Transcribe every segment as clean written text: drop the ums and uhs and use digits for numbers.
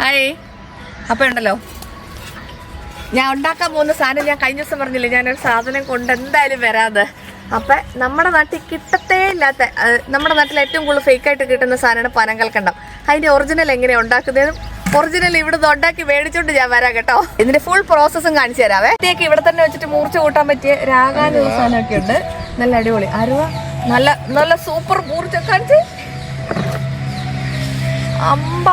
Hi. അപ്പം ഉണ്ടല്ലോ, ഞാൻ ഉണ്ടാക്കാൻ പോകുന്ന സാധനം ഞാൻ കഴിഞ്ഞ ദിവസം പറഞ്ഞില്ലേ, ഞാനൊരു സാധനം കൊണ്ട് എന്തായാലും വരാതെ. അപ്പം നമ്മുടെ നാട്ടിൽ കിട്ടത്തേ ഇല്ലാത്ത, നമ്മുടെ നാട്ടിൽ ഏറ്റവും കൂടുതൽ ഫേക്കായിട്ട് കിട്ടുന്ന സാധനമാണ് പനങ്കൽക്കണ്ടം. അതിൻ്റെ ഒറിജിനൽ എങ്ങനെയാണ് ഉണ്ടാക്കുന്നതും ഒറിജിനൽ ഇവിടുന്ന് ഉണ്ടാക്കി മേടിച്ചോണ്ട് ഞാൻ വരാം കേട്ടോ. ഇതിന്റെ ഫുൾ പ്രോസസ്സും കാണിച്ചു തരാവേ. ഇതേക്ക് ഇവിടെ തന്നെ വെച്ചിട്ട് മൂർച്ച കൂട്ടാൻ പറ്റിയ രാഗാൻ സാധനമൊക്കെ ഉണ്ട്. നല്ല അടിപൊളി അരുവ, നല്ല നല്ല സൂപ്പർ മൂർച്ച കാണിച്ച് അമ്പ,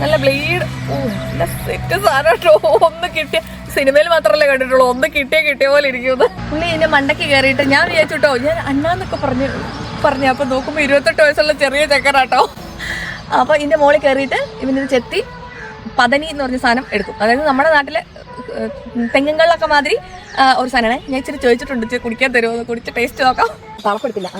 നല്ല ബ്ലേഡ്. നല്ല സെറ്റ് സാധനം കേട്ടോ. ഒന്ന് കിട്ടിയ, സിനിമയിൽ മാത്രമല്ലേ കണ്ടിട്ടുള്ളൂ, ഒന്ന് കിട്ടിയ പോലെ ഇരിക്കുന്നത്. പുള്ളി ഇതിന്റെ മണ്ടയ്ക്ക് കയറിയിട്ട് ഞാൻ വിചാരിച്ചിട്ടോ, ഞാൻ അണ്ണാന്നൊക്കെ പറഞ്ഞു. അപ്പൊ നോക്കുമ്പോ 28 വയസ്സുള്ള ചെറിയ ചക്കറാട്ടോ. അപ്പൊ ഇതിന്റെ മോളിൽ കയറിയിട്ട് ഇവനിത് ചെത്തി പതനി എന്ന് പറഞ്ഞ സാധനം എടുക്കും. അതായത് നമ്മുടെ നാട്ടിലെ തെങ്ങുകളിലൊക്കെ മാതിരി ഒരു സാധനമാണ്. ഞാൻ ഇച്ചിരി ചോദിച്ചിട്ടുണ്ട്, കുടിക്കാൻ തരുമോ, കുടിച്ച് ടേസ്റ്റ് നോക്കാം. തളപ്പെടുത്തില്ല.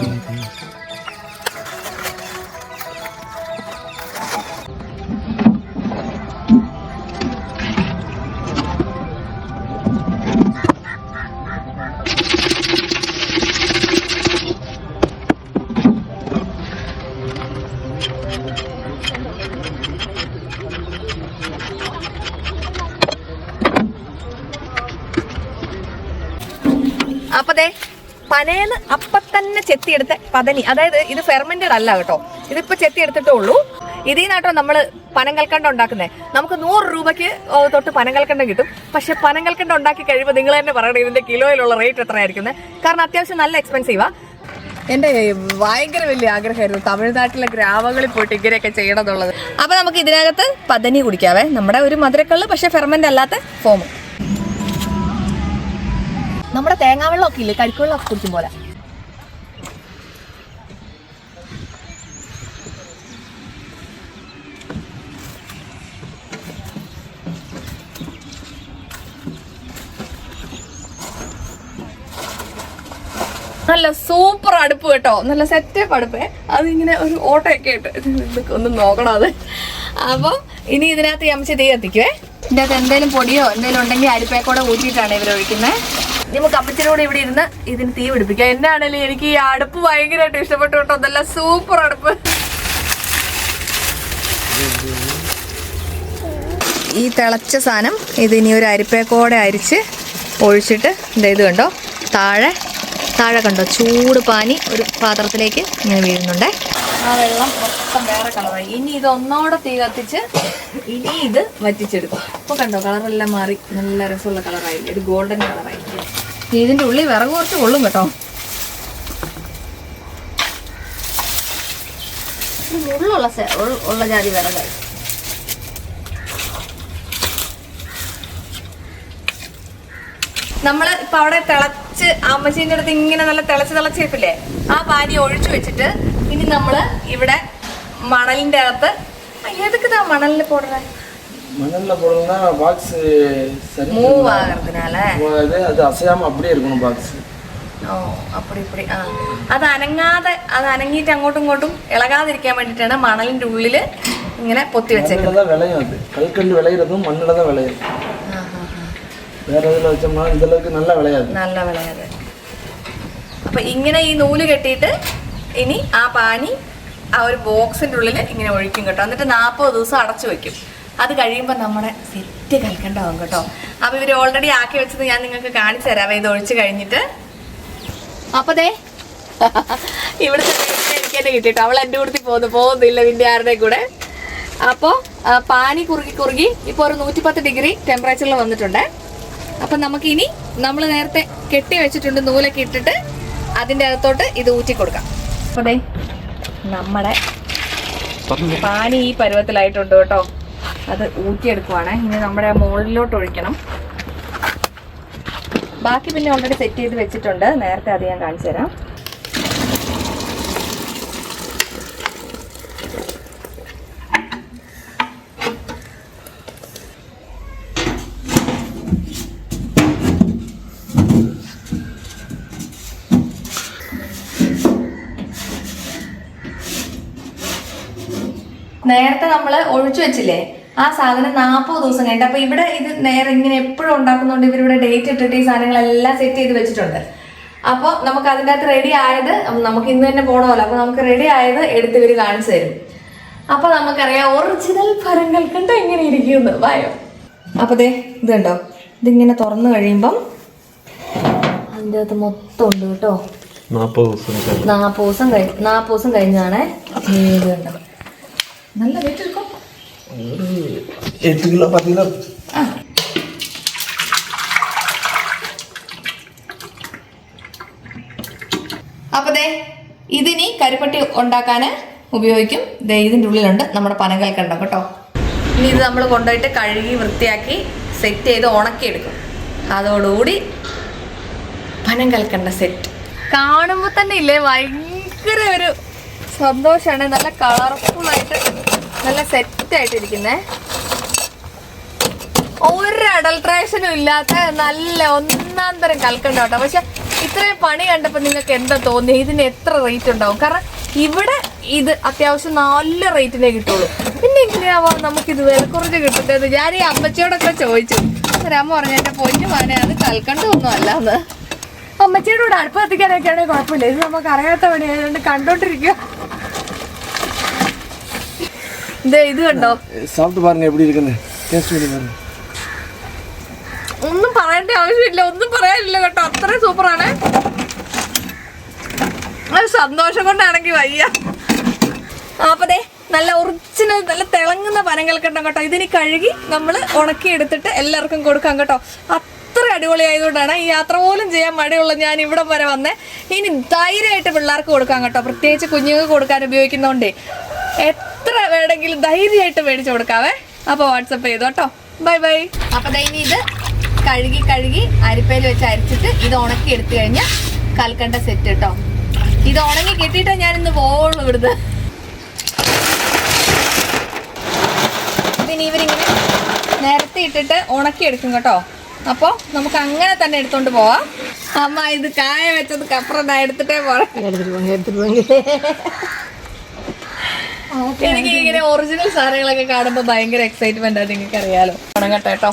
അപ്പൊ ദേ പനേന്ന് അപ്പം തന്നെ ചെത്തിയെടുത്ത പതനി, അതായത് ഇത് ഫെർമെന്റഡ് അല്ല കേട്ടോ, ഇതിപ്പോ ചെത്തിയെടുത്തിട്ടേ ഉള്ളൂ. ഇതിൽ നിന്നാട്ടോ നമ്മള് പനങ്കൽക്കണ്ടം ഉണ്ടാക്കുന്നത്. നമുക്ക് 100 രൂപയ്ക്ക് തൊട്ട് പനങ്കൽക്കണ്ടം കിട്ടും. പക്ഷെ പനങ്കൽക്കണ്ടം ഉണ്ടാക്കി കഴിയുമ്പോൾ നിങ്ങൾ തന്നെ പറയണം ഇതിന്റെ കിലോയിലുള്ള റേറ്റ് എത്രയായിരിക്കുന്നത്. കാരണം അത്യാവശ്യം നല്ല എക്സ്പെൻസീവാ. എന്റെ ഭയങ്കര വലിയ ആഗ്രഹമായിരുന്നു തമിഴ്നാട്ടിലെ ഗ്രാമങ്ങളിൽ പോയിട്ട് ഇങ്ങനെയൊക്കെ ചെയ്യണം എന്നുള്ളത്. അപ്പൊ നമുക്ക് ഇതിനകത്ത് പതനി കുടിക്കാവേ, നമ്മുടെ ഒരു മധുരക്കള്ള് പക്ഷെ ഫെർമെന്റ് അല്ലാത്ത ഫോം. നമ്മുടെ തേങ്ങാവെള്ളമൊക്കെ ഇല്ലേ, കരിക്കുവെള്ളമൊക്കെ കുടിക്കും പോലെ. നല്ല സൂപ്പർ അടുപ്പ് കേട്ടോ, നല്ല സെറ്റപ്പ് അടുപ്പേ. അതിങ്ങനെ ഒരു ഓട്ടയൊക്കെ ഇട്ട് ഒന്ന് നോക്കണം അത്. അപ്പം ഇനി ഇതിനകത്ത് അമ്മച്ച് തീ കത്തിക്കുവേ. ഇതിൻ്റെ അകത്ത് എന്തെങ്കിലും പൊടിയോ എന്തെങ്കിലും ഉണ്ടെങ്കിൽ അരിപ്പേക്കൂടെ ഊറ്റിയിട്ടാണ് ഇവർ ഒഴിക്കുന്നത്. നമുക്ക് അമ്മച്ചിനോട് ഇവിടെ ഇരുന്ന് ഇതിന് തീ പിടിപ്പിക്കാം. എന്നാണേലും എനിക്ക് ഈ അടുപ്പ് ഭയങ്കരമായിട്ട് ഇഷ്ടപ്പെട്ടു കേട്ടോ. നല്ല സൂപ്പർ അടുപ്പ്. ഈ തിളച്ച സാധനം ഇതിനി ഒരു അരിപ്പേക്കോടെ അരിച്ച് ഒഴിച്ചിട്ട് ഇത് കണ്ടോ, താഴെ കണ്ടോ ചൂട് പാനി ഒരു പാത്രത്തിലേക്ക് ഇങ്ങനെ വീഴുന്നുണ്ടേ. ആ വെള്ളം മൊത്തം വേറെ കളറായി. ഇനി ഇത് ഒന്നോടെ തീ കത്തിച്ച് ഇനി ഇത് വറ്റിച്ചെടുക്കും. അപ്പോൾ കണ്ടോ കളറെല്ലാം മാറി നല്ല രസമുള്ള കളറായി, ഒരു ഗോൾഡൻ കളറായി. ഇതിൻ്റെ ഉള്ളിൽ വിറക് കുറച്ച് കൊള്ളും കേട്ടോ. മുള്ളുള്ള ജാതി വിറകായി. നമ്മള് ഇപ്പൊ അവിടെ തിളച്ച് അമ്മച്ചീൻ്റെ അടുത്ത് ഇങ്ങനെ നല്ല തിളച്ചിരിപ്പില്ലേ, ആ പാനി ഒഴിച്ചു വെച്ചിട്ട് ഇനി നമ്മള് ഇവിടെ മണലിന്റെ അകത്ത് ഏതൊക്കെ മണലിൽ പോടുന്നത്, மணல்ல போடுறதுனா பாக்ஸ் சரி மூவ் ஆகிறதுனால அது அசையாம அப்படியே இருக்கணும் பாக்ஸ். ഓ അപ്പടി ഇപ്പടി. ആ അത് അനങ്ങാതെ, അത് അനങ്ങിയിട്ട് അങ്ങോട്ടും ഇങ്ങോട്ടും ഇളകാതിരിക്കാൻ വേണ്ടിയിട്ടാണ് മണലിന്റെ ഉള്ളില് ഇങ്ങനെ പൊത്തി വെച്ചേക്കുന്നത്. വിളയും അത് കൽക്കല്ല് വിളയുന്നതും മണ്ണില தான் വിളയും. വേറെ ഇതിൽ വെച്ചോம்னா இந்த அளவுக்கு നല്ല വിളയാது. നല്ല വിളയാത്. അപ്പൊ ഇങ്ങനെ ഈ നൂല് കെട്ടിയിട്ട് ഇനി ആ പാനി ആ ഒരു ബോക്സിന്റെ ഉള്ളിൽ ഇങ്ങനെ ഒഴിക്കും കേട്ടോ. എന്നിട്ട് 40 ദിവസം അടച്ചു വെക്കും. അത് കഴിയുമ്പോൾ നമ്മുടെ സെറ്റ് കൽക്കണ്ടാവും കേട്ടോ. അപ്പോൾ ഇവർ ഓൾറെഡി ആക്കി വെച്ചത് ഞാൻ നിങ്ങൾക്ക് കാണിച്ചു തരാം ഇത് ഒഴിച്ച് കഴിഞ്ഞിട്ട്. അപ്പോൾ ദേ ഇവിടുത്തെ എനിക്ക് തന്നെ കിട്ടിട്ടോ. അവൾ എൻ്റെ കൂടത്തിൽ പോകുന്നില്ല പിന്നെ ആരുടെ കൂടെ. അപ്പോൾ പാനി കുറുകി ഇപ്പോൾ ഒരു 110 ഡിഗ്രി ടെമ്പറേച്ചറിൽ വന്നിട്ടുണ്ട്. അപ്പം നമുക്കിനി നമ്മൾ നേരത്തെ കെട്ടി വെച്ചിട്ടുണ്ട് നൂലൊക്കെ ഇട്ടിട്ട് അതിൻ്റെ അകത്തോട്ട് ഇത് ഊറ്റി കൊടുക്കാം. അപ്പോൾ ദേ നമ്മുടെ പാനി ഈ പരുവത്തിലായിട്ടുണ്ട് കേട്ടോ. അത് ഊറ്റിയെടുക്കുവാണ്. ഇനി നമ്മുടെ മുകളിലോട്ട് ഒഴിക്കണം. ബാക്കി പിന്നെ ഓൾറെഡി സെറ്റ് ചെയ്ത് വെച്ചിട്ടുണ്ട് നേരത്തെ, അത് ഞാൻ കാണിച്ചു തരാം. നേരത്തെ നമ്മൾ ഒഴിച്ചു വെച്ചില്ലേ ആ സാധനം 40 ദിവസം കഴിഞ്ഞിട്ട്. അപ്പൊ ഇവിടെ ഇത് നേരെ ഇങ്ങനെ എപ്പോഴും ഉണ്ടാക്കുന്നതുകൊണ്ട് ഇവരിവിടെ ഡേറ്റ് ഇട്ടിട്ട് ഈ സാധനങ്ങളെല്ലാം സെറ്റ് ചെയ്ത് വെച്ചിട്ടുണ്ട്. അപ്പോൾ നമുക്ക് അതിൻ്റെ അകത്ത് റെഡി ആയത്, നമുക്ക് ഇന്ന് തന്നെ പോകണമല്ലോ, അപ്പോൾ നമുക്ക് റെഡി ആയത് എടുത്ത് ഇവർ കാണിച്ചു തരും. അപ്പൊ നമുക്കറിയാം ഒറിജിനൽ പനങ്കൽക്കണ്ടം എങ്ങനെ ഇരിക്കുന്നു. വായോ. അപ്പൊ ദേ ഇതുണ്ടോ, ഇതിങ്ങനെ തുറന്നു കഴിയുമ്പം അതിൻ്റെ അകത്ത് മൊത്തം ഉണ്ട് കേട്ടോ. 40 ദിവസം കഴിഞ്ഞാണേ. ഇതുണ്ടോ, നല്ല വെയിറ്റ് എടുക്കും. 8 കിലോ 10 കിലോ. അപ്പൊ ദേ ഇതിനി കരിപ്പട്ടി ഉണ്ടാക്കാൻ ഉപയോഗിക്കും. ദേ ഇതിൻ്റെ ഉള്ളിലുണ്ട് നമ്മുടെ പനങ്കൽക്കണ്ടം കേട്ടോ. ഇനി ഇത് നമ്മൾ കൊണ്ടുപോയിട്ട് കഴുകി വൃത്തിയാക്കി സെറ്റ് ചെയ്ത് ഉണക്കിയെടുക്കും. അതോടുകൂടി പനങ്കൽക്കണ്ട സെറ്റ്. കാണുമ്പോൾ തന്നെ ഇല്ലേ ഭയങ്കര ഒരു സന്തോഷമാണ്. നല്ല കളർഫുള്ളായിട്ട് നല്ല സെറ്റായിട്ടിരിക്കുന്നേ. ഒരു അഡൾട്രേഷനും ഇല്ലാത്ത നല്ല ഒന്നാം തരം കൽക്കണ്ടം കേട്ടോ. പക്ഷെ ഇത്രയും പണി കണ്ടപ്പോൾ നിങ്ങൾക്ക് എന്താ തോന്നി, ഇതിന് എത്ര റേറ്റ് ഉണ്ടാവും? കാരണം ഇവിടെ ഇത് അത്യാവശ്യം നല്ല റേറ്റിനേ കിട്ടുള്ളൂ. പിന്നെ എങ്ങനെയാവാം നമുക്കിത് വില കുറച്ച് കിട്ടുന്നത്? ഞാൻ ഈ അമ്മച്ചിയോടൊക്കെ ചോദിച്ചു. അമ്മ പറഞ്ഞു എൻ്റെ പൊന്നു മോനെ അത് കൽക്കണ്ടമൊന്നും അല്ലാന്ന്. അമ്മച്ചിയുടെ കൂടെ അടുപ്പ് കത്തിക്കാനൊക്കെ ആണെങ്കിൽ കുഴപ്പമില്ല, ഇത് നമുക്ക് അറിയാത്ത പണിയായതുകൊണ്ട് കണ്ടോണ്ടിരിക്കുക. ഇത് കണ്ടോ, ഒന്നും പറയേണ്ട ആവശ്യമില്ല, ഒന്നും പറയാനില്ല കേട്ടോ. അത്രയും സൂപ്പറാണ്. അത് സന്തോഷം കൊണ്ടാണെങ്കിൽ വയ്യ. അപ്പൊ ദേ നല്ല ഒറിജിനൽ നല്ല തിളങ്ങുന്ന പനങ്കൽക്കണ്ടം കേട്ടോ. ഇതിന് കഴുകി നമ്മൾ ഉണക്കി എടുത്തിട്ട് എല്ലാവർക്കും കൊടുക്കാം കേട്ടോ. അത്ര അടിപൊളി ആയതുകൊണ്ടാണ് ഈ യാത്ര പോലും ചെയ്യാൻ മടിയുള്ള ഞാൻ ഇവിടം വരെ വന്നേ. ഇനി ധൈര്യമായിട്ട് പിള്ളേർക്ക് കൊടുക്കാം കേട്ടോ. പ്രത്യേകിച്ച് കുഞ്ഞുങ്ങൾക്ക് കൊടുക്കാൻ ഉപയോഗിക്കുന്നതുകൊണ്ടേ എത്ര വേണമെങ്കിലും ധൈര്യമായിട്ട് മേടിച്ചു കൊടുക്കാവേ. അപ്പോൾ വാട്സപ്പ് ചെയ്തു കേട്ടോ. Bye bye. അപ്പോൾ ഇനി ഇത് കഴുകി അരിപ്പയിൽ വെച്ച് അരിച്ചിട്ട് ഇത് ഉണക്കി എടുത്തു കഴിഞ്ഞാൽ കൽക്കണ്ട സെറ്റ് കേട്ടോ. ഇത് ഉണങ്ങി കെട്ടിയിട്ടാ ഞാൻ ഇന്ന് പോവുള്ളൂ ഇവിടുന്ന്. ഇതിന് ഇവരിങ്ങനെ നിരത്തി ഇട്ടിട്ട് ഉണക്കി എടുക്കും കേട്ടോ. അപ്പോൾ നമുക്ക് അങ്ങനെ തന്നെ എടുത്തോണ്ട് പോവാം. അമ്മ ഇത് കായ വെച്ചത് കപ്പറ എടുത്തിട്ടേ പോരാ. എനിക്ക് ഇങ്ങനെ ഒറിജിനൽ സാധനങ്ങളൊക്കെ കാണുമ്പോൾ ഭയങ്കര എക്സൈറ്റ്മെന്റ് ആണ്, നിങ്ങൾക്ക് അറിയാലോ. ഉണങ്ങട്ടെ കേട്ടോ.